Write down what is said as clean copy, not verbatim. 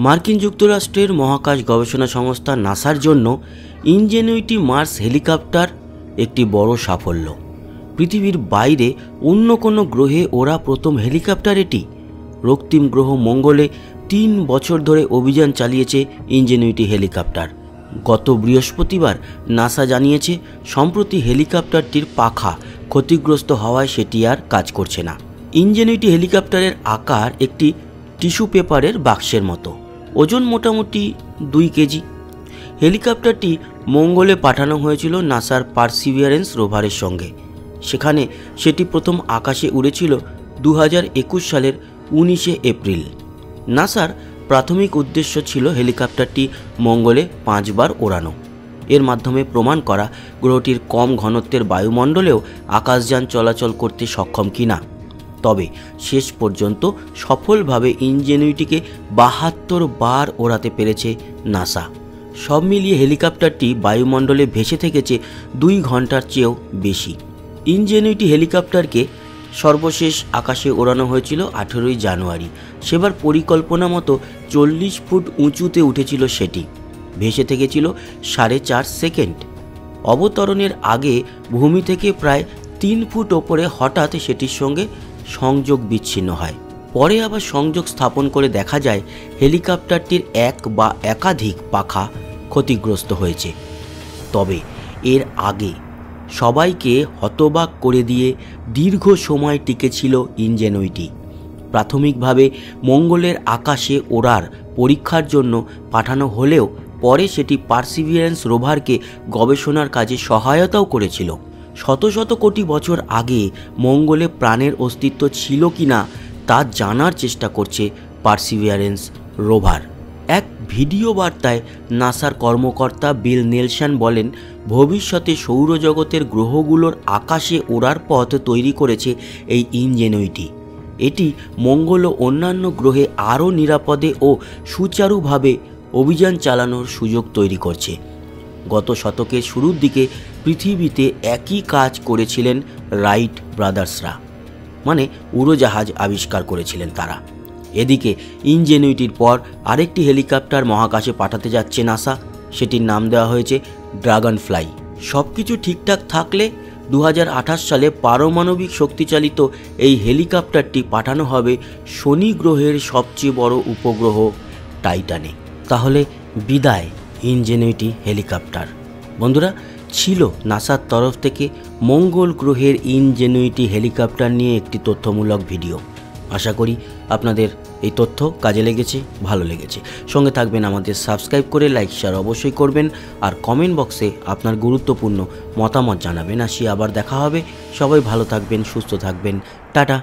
মার্কিন যুক্তরাষ্ট্রের মহাকাশ গবেষণা সংস্থা নাসার জন্য ইনজেনুইটি মার্স হেলিকপ্টার একটি বড় সাফল্য। পৃথিবীর বাইরে অন্য কোনো গ্রহে ওরা প্রথম হেলিকপ্টার এটি। রক্তিম গ্রহ মঙ্গলে 3 বছর ধরে অভিযান চালিয়েছে ইনজেনুইটি হেলিকপ্টার। গত বৃহস্পতিবার নাসা জানিয়েছে সম্প্রতি হেলিকপ্টারটির পাখা ক্ষতিগ্রস্ত হওয়ায় সেটি আর কাজ করছে না। ইনজেনুইটি হেলিকপ্টারের আকার একটি টিস্যু পেপারের বাক্সের মতো, ওজন মোটামুটি 2 কেজি। হেলিকপ্টারটি মঙ্গলে পাঠানো হয়েছিল নাসার পারসিভিয়ারেন্স রোভারের সঙ্গে। সেখানে সেটি প্রথম আকাশে উড়েছিল 2021 সালের 19 এপ্রিল। নাসার প্রাথমিক উদ্দেশ্য ছিল হেলিকপ্টারটি মঙ্গলে 5 বার ওড়ানো, এর মাধ্যমে প্রমাণ করা গ্রহটির কম ঘনত্বের বায়ুমণ্ডলেও আকাশযান চলাচল করতে সক্ষম কিনা। তবে শেষ পর্যন্ত সফলভাবে ইনজেনুইটিকে 72 বার ওড়াতে পেরেছে নাসা। সব মিলিয়ে হেলিকপ্টারটি বায়ুমণ্ডলে ভেসে থেকেছে 2 ঘন্টার চেয়েও বেশি। ইনজেনুইটি হেলিকপ্টারকে সর্বশেষ আকাশে ওড়ানো হয়েছিল 18 জানুয়ারি। সেবার পরিকল্পনা মতো 40 ফুট উঁচুতে উঠেছিল সেটি, ভেসে থেকেছিল 4.5 সেকেন্ড। অবতরণের আগে ভূমি থেকে প্রায় 3 ফুট ওপরে হঠাৎ সেটির সঙ্গে সংযোগ বিচ্ছিন্ন হয়। পরে আবার সংযোগ স্থাপন করে দেখা যায় হেলিকপ্টারটির এক বা একাধিক পাখা ক্ষতিগ্রস্ত হয়েছে। তবে এর আগে সবাইকে হতবাক করে দিয়ে দীর্ঘ সময় টিকেছিল ইনজেনুইটি। প্রাথমিকভাবে মঙ্গলের আকাশে ওড়ার পরীক্ষার জন্য পাঠানো হলেও পরে সেটি পারসিভিয়ারেন্স রোভারকে গবেষণার কাজে সহায়তাও করেছিল। শত শত কোটি বছর আগে মঙ্গলে প্রাণের অস্তিত্ব ছিল কিনা তা জানার চেষ্টা করছে পারসিভিয়ারেন্স রোভার। এক ভিডিও বার্তায় নাসার কর্মকর্তা বিল নেলসন বলেন, ভবিষ্যতে সৌরজগতের গ্রহগুলোর আকাশে ওড়ার পথ তৈরি করেছে এই ইনজেনুইটি। এটি মঙ্গল ও অন্যান্য গ্রহে আরও নিরাপদে ও সুচারুভাবে অভিযান চালানোর সুযোগ তৈরি করছে। গত শতকের শুরুর দিকে পৃথিবীতে একই কাজ করেছিলেন রাইট ব্রাদার্সরা, মানে উড়োজাহাজ আবিষ্কার করেছিলেন তারা। এদিকে ইনজেনুইটির পর আরেকটি হেলিকপ্টার মহাকাশে পাঠাতে যাচ্ছে নাসা। সেটির নাম দেওয়া হয়েছে ড্রাগন ফ্লাই। সব কিছু ঠিকঠাক থাকলে 2028 সালে পারমাণবিক শক্তিচালিত এই হেলিকপ্টারটি পাঠানো হবে শনি গ্রহের সবচেয়ে বড় উপগ্রহ টাইটানে। তাহলে বিদায় ইনজেনুইটি হেলিকপ্টার। বন্ধুরা, ছিল নাসার তরফ থেকে মঙ্গল গ্রহের ইনজেনুইটি হেলিকপ্টার নিয়ে একটি তথ্যমূলক ভিডিও। আশা করি আপনাদের এই তথ্য কাজে লেগেছে, ভালো লেগেছে। সঙ্গে থাকবেন, আমাদের সাবস্ক্রাইব করে লাইক শেয়ার অবশ্যই করবেন, আর কমেন্ট বক্সে আপনার গুরুত্বপূর্ণ মতামত জানাবেন। আসি আবার দেখা হবে। সবাই ভালো থাকবেন, সুস্থ থাকবেন। টাটা।